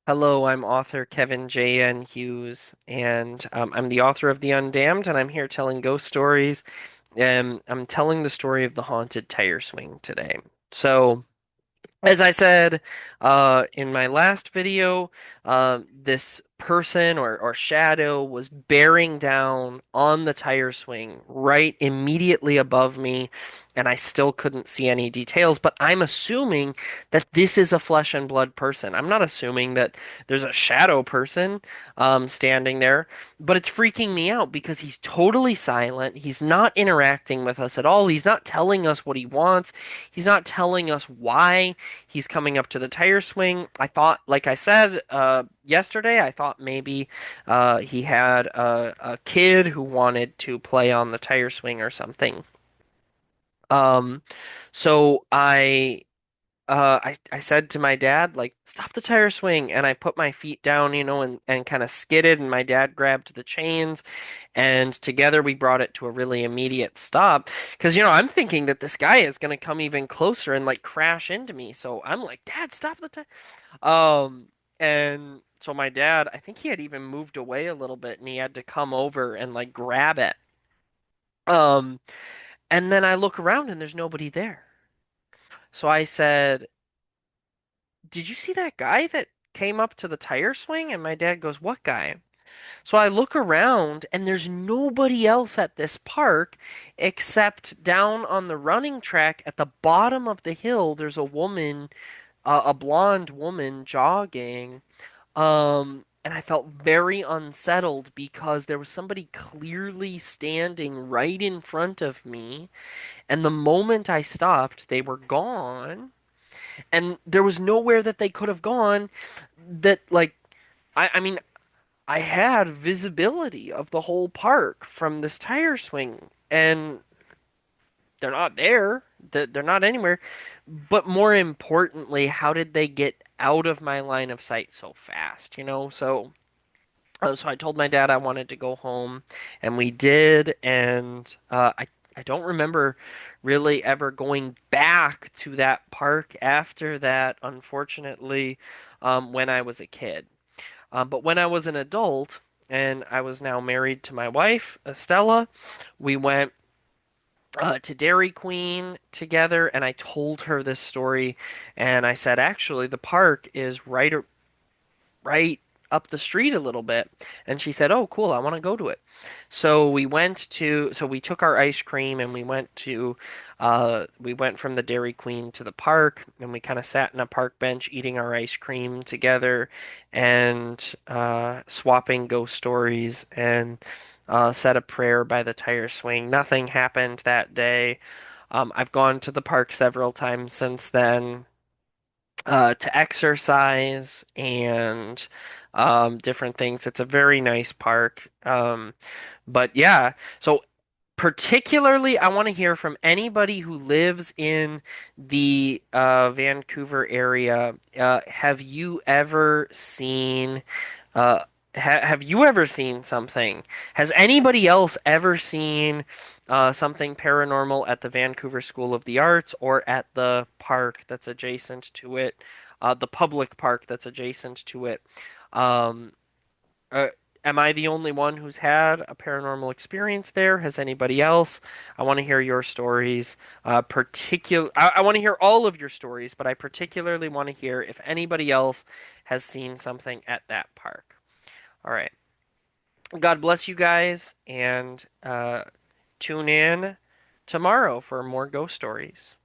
Hello, I'm author Kevin J. N. Hughes, and I'm the author of The Undamned, and I'm here telling ghost stories. I'm telling the story of the haunted tire swing today. So, as I said in my last video, this person or shadow was bearing down on the tire swing right immediately above me, and I still couldn't see any details. But I'm assuming that this is a flesh and blood person. I'm not assuming that there's a shadow person standing there, but it's freaking me out because he's totally silent. He's not interacting with us at all. He's not telling us what he wants. He's not telling us why he's coming up to the tire swing. I thought, like I said yesterday, I thought maybe he had a kid who wanted to play on the tire swing or something. Um, so I said to my dad, like, stop the tire swing, and I put my feet down, and kind of skidded, and my dad grabbed the chains, and together we brought it to a really immediate stop. Because, I'm thinking that this guy is gonna come even closer and like crash into me. So I'm like, Dad, stop the tire. And so my dad, I think he had even moved away a little bit, and he had to come over and like grab it. Um, and then I look around and there's nobody there. So I said, did you see that guy that came up to the tire swing? And my dad goes, what guy? So I look around and there's nobody else at this park except down on the running track at the bottom of the hill. There's a woman, a blonde woman jogging. And I felt very unsettled because there was somebody clearly standing right in front of me. And the moment I stopped, they were gone. And there was nowhere that they could have gone that, like, I mean, I had visibility of the whole park from this tire swing, and they're not there. They're not anywhere. But more importantly, how did they get out of my line of sight so fast? So I told my dad I wanted to go home, and we did. And I don't remember really ever going back to that park after that, unfortunately, when I was a kid. But when I was an adult and I was now married to my wife, Estella, we went to Dairy Queen together, and I told her this story, and I said, actually, the park is right up the street a little bit. And she said, "Oh, cool, I want to go to it." So we took our ice cream and we went from the Dairy Queen to the park, and we kind of sat in a park bench eating our ice cream together and swapping ghost stories and said a prayer by the tire swing. Nothing happened that day. I've gone to the park several times since then to exercise and different things. It's a very nice park. But yeah, so particularly, I want to hear from anybody who lives in the Vancouver area. Have you ever seen? Have you ever seen something? Has anybody else ever seen something paranormal at the Vancouver School of the Arts or at the park that's adjacent to it, the public park that's adjacent to it? Um, uh, am I the only one who's had a paranormal experience there? Has anybody else? I want to hear your stories. I want to hear all of your stories, but I particularly want to hear if anybody else has seen something at that park. All right. God bless you guys, and tune in tomorrow for more ghost stories.